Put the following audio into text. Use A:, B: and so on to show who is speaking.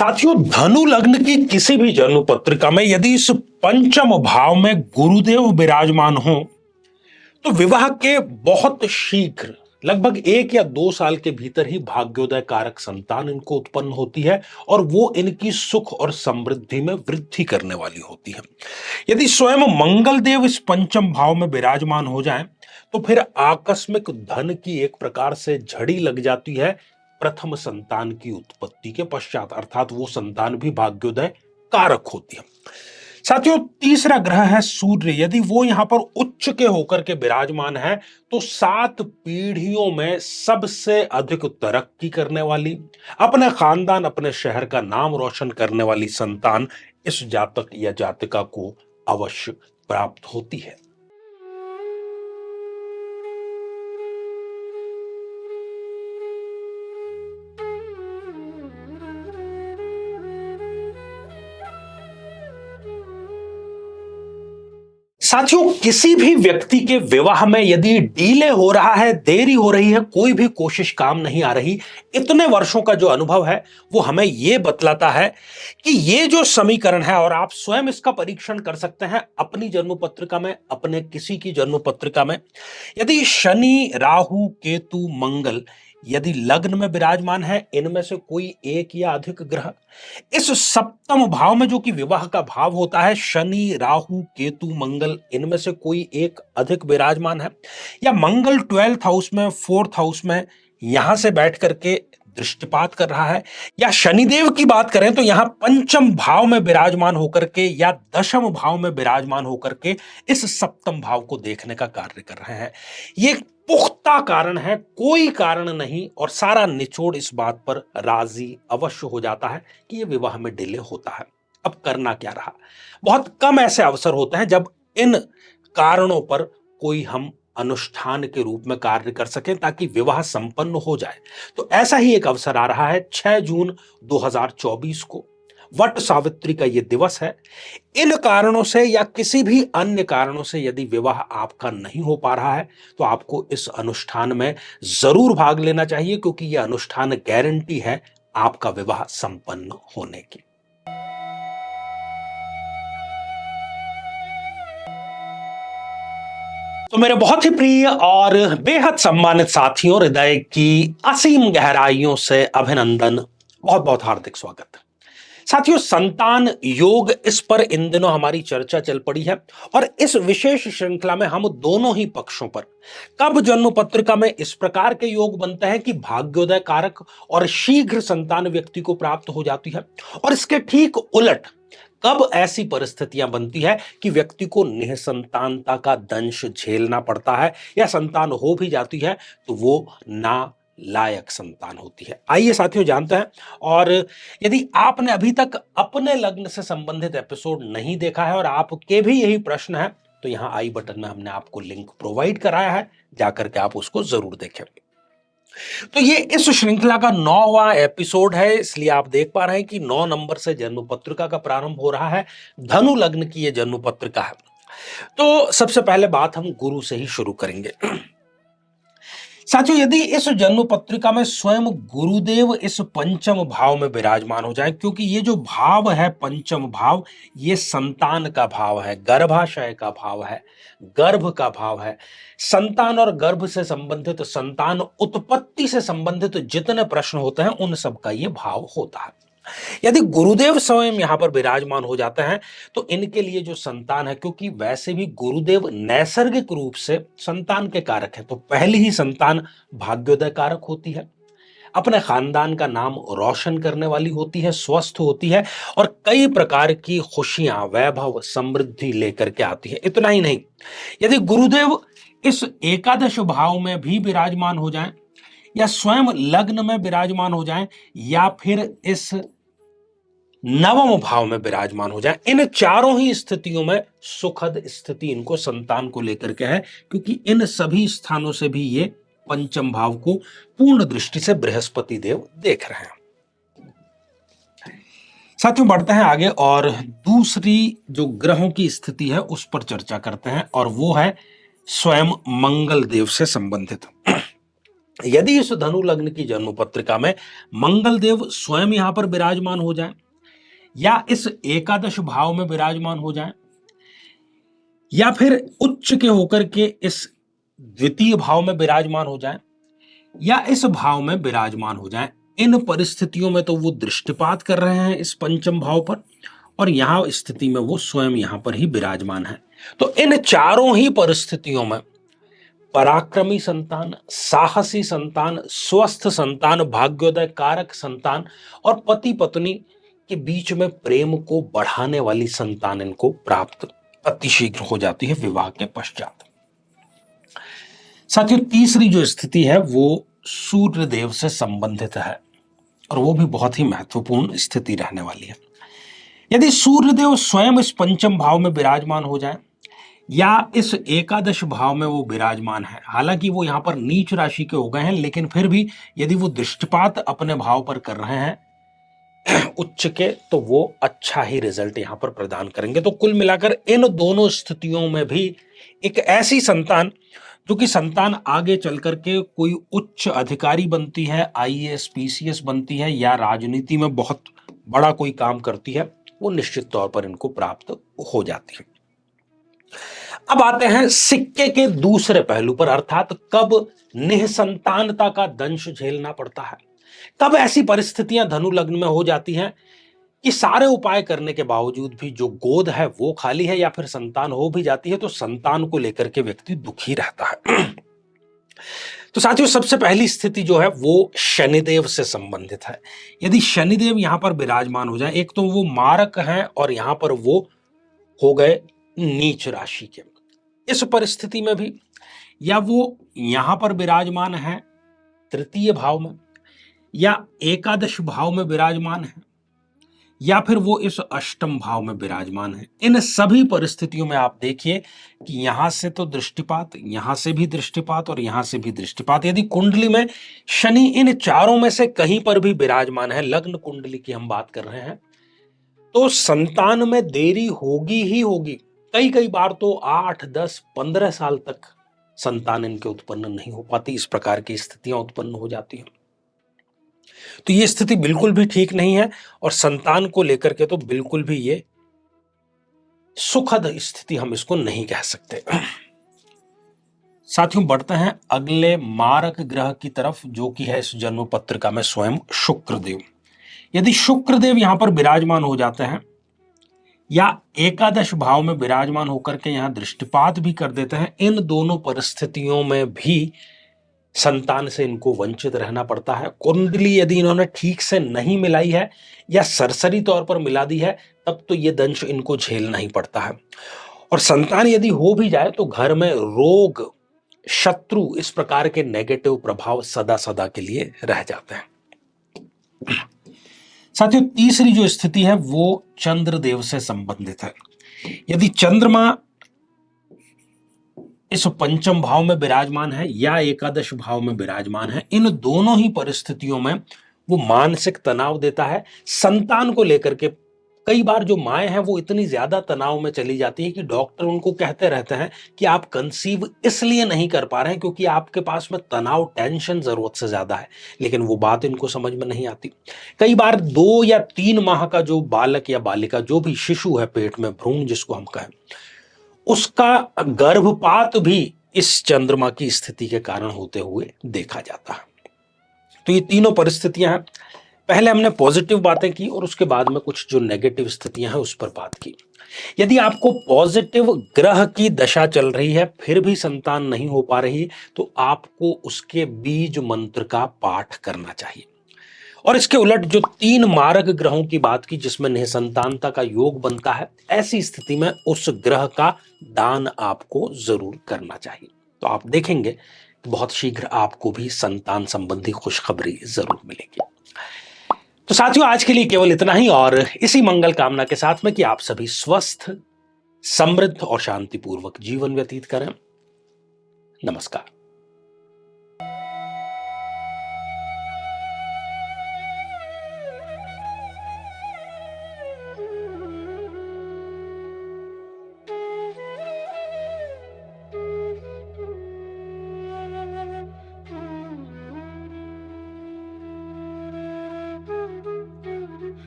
A: साथियों, धनु लग्न की किसी भी जन्म पत्रिका में यदि इस पंचम भाव में गुरुदेव विराजमान हो तो विवाह के बहुत शीघ्र लगभग 1 या 2 साल के भीतर ही भाग्योदय कारक संतान इनको उत्पन्न होती है और वो इनकी सुख और समृद्धि में वृद्धि करने वाली होती है। यदि स्वयं मंगल देव इस पंचम भाव में विराजमान हो जाएं तो फिर आकस्मिक धन की एक प्रकार से झड़ी लग जाती है प्रथम संतान की उत्पत्ति के पश्चात, अर्थात वो संतान भी भाग्योदय कारक होती है। साथियों, तीसरा ग्रह है सूर्य। यदि वो यहां पर उच्च के होकर के विराजमान है तो 7 पीढ़ियों में सबसे अधिक तरक्की करने वाली, अपने खानदान अपने शहर का नाम रोशन करने वाली संतान इस जातक या जातिका को अवश्य प्राप्त होती है। साथियों, किसी भी व्यक्ति के विवाह में यदि डीले हो रहा है, देरी हो रही है, कोई भी कोशिश काम नहीं आ रही, इतने वर्षों का जो अनुभव है वो हमें यह बतलाता है कि ये जो समीकरण है, और आप स्वयं इसका परीक्षण कर सकते हैं अपनी जन्म पत्रिका में, अपने किसी की जन्म पत्रिका में, यदि शनि राहु केतु मंगल यदि लग्न में विराजमान है, इनमें से कोई एक या अधिक ग्रह इस सप्तम भाव में, जो कि विवाह का भाव होता है, शनि राहु केतु मंगल इनमें से कोई एक अधिक विराजमान है, या मंगल 12th हाउस में 4th हाउस में यहां से बैठ करके दृष्टिपात कर रहा है, या शनिदेव की बात करें तो यहां पंचम भाव में विराजमान होकर के या दशम भाव में विराजमान होकर के इस सप्तम भाव को देखने का कार्य कर रहे हैं। ये पुख्ता कारण है, कोई कारण नहीं, और सारा निचोड़ इस बात पर राजी अवश्य हो जाता है कि यह विवाह में डिले होता है। अब करना क्या रहा? बहुत कम ऐसे अवसर होते हैं जब इन कारणों पर कोई हम अनुष्ठान के रूप में कार्य कर सकें ताकि विवाह संपन्न हो जाए। तो ऐसा ही एक अवसर आ रहा है 6 जून 2024 को, वट सावित्री का यह दिवस है। इन कारणों से या किसी भी अन्य कारणों से यदि विवाह आपका नहीं हो पा रहा है तो आपको इस अनुष्ठान में जरूर भाग लेना चाहिए, क्योंकि यह अनुष्ठान गारंटी है आपका विवाह संपन्न होने की। तो मेरे बहुत ही प्रिय और बेहद सम्मानित साथियों, हृदय की असीम गहराइयों से अभिनंदन, बहुत बहुत हार्दिक स्वागत। साथियों, संतान योग, इस पर इन दिनों हमारी चर्चा चल पड़ी है और इस विशेष श्रृंखला में हम दोनों ही पक्षों पर कब जन्म पत्रिका में इस प्रकार के योग बनते हैं कि भाग्योदय कारक और शीघ्र संतान व्यक्ति को प्राप्त हो जाती है, और इसके ठीक उलट कब ऐसी परिस्थितियां बनती है कि व्यक्ति को निसंतानता का दंश झेलना पड़ता है, या संतान हो भी जाती है तो वो ना लायक संतान होती है। आइए साथियों जानते हैं। और यदि आपने अभी तक अपने लग्न से संबंधित एपिसोड नहीं देखा है और आपके भी यही प्रश्न है तो यहां आई बटन में हमने आपको लिंक प्रोवाइड कराया है, जाकर के आप उसको जरूर देखें। तो ये इस श्रृंखला का 9वां एपिसोड है, इसलिए आप देख पा रहे हैं कि 9 नंबर से जन्म पत्रिका का प्रारंभ हो रहा है। धनु लग्न की ये जन्म पत्रिका है। तो सबसे पहले बात हम गुरु से ही शुरू करेंगे। साथियों, यदि इस जन्म पत्रिका में स्वयं गुरुदेव इस पंचम भाव में विराजमान हो जाए, क्योंकि ये जो भाव है पंचम भाव, ये संतान का भाव है, गर्भाशय का भाव है, गर्भ का भाव है। संतान और गर्भ से संबंधित, संतान उत्पत्ति से संबंधित जितने प्रश्न होते हैं उन सब का ये भाव होता है। यदि गुरुदेव स्वयं यहां पर विराजमान हो जाते हैं तो इनके लिए जो संतान है, क्योंकि वैसे भी गुरुदेव नैसर्गिक रूप से संतान के कारक है, तो पहली ही संतान भाग्योदय कारक होती है, अपने खानदान का नाम रोशन करने वाली होती है, स्वस्थ होती है और कई प्रकार की खुशियां, वैभव, समृद्धि लेकर के आती है। इतना ही नहीं, यदि गुरुदेव इस एकादश भाव में भी विराजमान हो जाएं, या स्वयं लग्न में विराजमान हो जाएं, या फिर इस नवम भाव में विराजमान हो जाएं, इन चारों ही स्थितियों में सुखद स्थिति इनको संतान को लेकर के है, क्योंकि इन सभी स्थानों से भी ये पंचम भाव को पूर्ण दृष्टि से बृहस्पति देव देख रहे हैं। साथियों, बढ़ते हैं आगे और दूसरी जो ग्रहों की स्थिति है उस पर चर्चा करते हैं, और वो है स्वयं मंगल देव से संबंधित। यदि इस धनु लग्न की जन्म पत्रिका में मंगल देव स्वयं यहां पर विराजमान हो जाए, या इस एकादश भाव में विराजमान हो जाए, या फिर उच्च के होकर के इस द्वितीय भाव में विराजमान हो जाए, या इस भाव में विराजमान हो जाए, इन परिस्थितियों में तो वो दृष्टिपात कर रहे हैं इस पंचम भाव पर, और यहां स्थिति में वो स्वयं यहां पर ही विराजमान है। तो इन चारों ही परिस्थितियों में पराक्रमी संतान, साहसी संतान, स्वस्थ संतान, भाग्योदय कारक संतान और पति पत्नी के बीच में प्रेम को बढ़ाने वाली संतान इनको प्राप्त अतिशीघ्र हो जाती है विवाह के पश्चात। साथियों, तीसरी जो स्थिति है वो सूर्य देव से संबंधित है, और वो भी बहुत ही महत्वपूर्ण स्थिति रहने वाली है। यदि सूर्य देव स्वयं इस पंचम भाव में विराजमान हो जाए, या इस एकादश भाव में वो विराजमान है, हालांकि वो यहां पर नीच राशि के हो गए हैं, लेकिन फिर भी यदि वो दृष्टिपात अपने भाव पर कर रहे हैं उच्च के, तो वो अच्छा ही रिजल्ट यहां पर प्रदान करेंगे। तो कुल मिलाकर इन दोनों स्थितियों में भी एक ऐसी संतान जो कि संतान आगे चल करके कोई उच्च अधिकारी बनती है, आईएएस पीसीएस बनती है, या राजनीति में बहुत बड़ा कोई काम करती है, वो निश्चित तौर पर इनको प्राप्त हो जाती है। अब आते हैं सिक्के के दूसरे पहलू पर, अर्थात कब निःसंतानता का दंश झेलना पड़ता है, कब ऐसी परिस्थितियां धनु लग्न में हो जाती हैं कि सारे उपाय करने के बावजूद भी जो गोद है वो खाली है, या फिर संतान हो भी जाती है तो संतान को लेकर के व्यक्ति दुखी रहता है। तो साथियों, सबसे पहली स्थिति जो है वो शनिदेव से संबंधित है। यदि शनिदेव यहां पर विराजमान हो जाए, एक तो वो मारक हैं और यहां पर वो हो गए नीच राशि के, इस परिस्थिति में भी या वो यहां पर विराजमान है तृतीय भाव में, या एकादश भाव में विराजमान है, या फिर वो इस अष्टम भाव में विराजमान है, इन सभी परिस्थितियों में आप देखिए कि यहां से तो दृष्टिपात, यहां से भी दृष्टिपात और यहां से भी दृष्टिपात। यदि कुंडली में शनि इन चारों में से कहीं पर भी विराजमान है, लग्न कुंडली की हम बात कर रहे हैं, तो संतान में देरी होगी ही होगी। कई कई बार तो 8, 10, 15 साल तक संतान इनके उत्पन्न नहीं हो पाती, इस प्रकार की स्थितियां उत्पन्न हो जाती हैं। तो ये स्थिति बिल्कुल भी ठीक नहीं है, और संतान को लेकर के तो बिल्कुल भी ये सुखद स्थिति हम इसको नहीं कह सकते। साथियों, बढ़ते हैं अगले मारक ग्रह की तरफ, जो कि है इस जन्म पत्रिका में स्वयं शुक्रदेव। यदि शुक्रदेव यहां पर विराजमान हो जाते हैं, या एकादश भाव में विराजमान होकर के यहां दृष्टिपात भी कर देते हैं, इन दोनों परिस्थितियों में भी संतान से इनको वंचित रहना पड़ता है। कुंडली यदि इन्होंने ठीक से नहीं मिलाई है या सरसरी तौर पर मिला दी है, तब तो ये दंश इनको झेलना ही पड़ता है। और संतान यदि हो भी जाए तो घर में रोग, शत्रु, इस प्रकार के नेगेटिव प्रभाव सदा सदा के लिए रह जाते हैं। साथियों, तीसरी जो स्थिति है वो चंद्रदेव से संबंधित है। यदि चंद्रमा इस पंचम भाव में विराजमान है या एकादश भाव में विराजमान है, इन दोनों ही परिस्थितियों में वो मानसिक तनाव देता है। संतान को लेकर के कई बार जो माएं हैं वो इतनी ज्यादा तनाव में चली जाती है कि डॉक्टर उनको कहते रहते हैं कि आप कंसीव इसलिए नहीं कर पा रहे हैं क्योंकि आपके पास में तनाव, टेंशन जरूरत से ज्यादा है, लेकिन वो बात इनको समझ में नहीं आती। कई बार 2 या 3 माह का जो बालक या बालिका, जो भी शिशु है पेट में, भ्रूण जिसको हम कहें, उसका गर्भपात भी इस चंद्रमा की स्थिति के कारण होते हुए देखा जाता है। तो ये तीनों परिस्थितियां हैं। पहले हमने पॉजिटिव बातें की और उसके बाद में कुछ जो नेगेटिव स्थितियां हैं उस पर बात की। यदि आपको पॉजिटिव ग्रह की दशा चल रही है फिर भी संतान नहीं हो पा रही, तो आपको उसके बीज मंत्र का पाठ करना चाहिए। और इसके उलट जो 3 मारक ग्रहों की बात की जिसमें निसंतानता का योग बनता है, ऐसी स्थिति में उस ग्रह का दान आपको जरूर करना चाहिए। तो आप देखेंगे कि बहुत शीघ्र आपको भी संतान संबंधी खुशखबरी जरूर मिलेगी। तो साथियों, आज के लिए केवल इतना ही, और इसी मंगल कामना के साथ में कि आप सभी स्वस्थ, समृद्ध और शांतिपूर्वक जीवन व्यतीत करें। नमस्कार।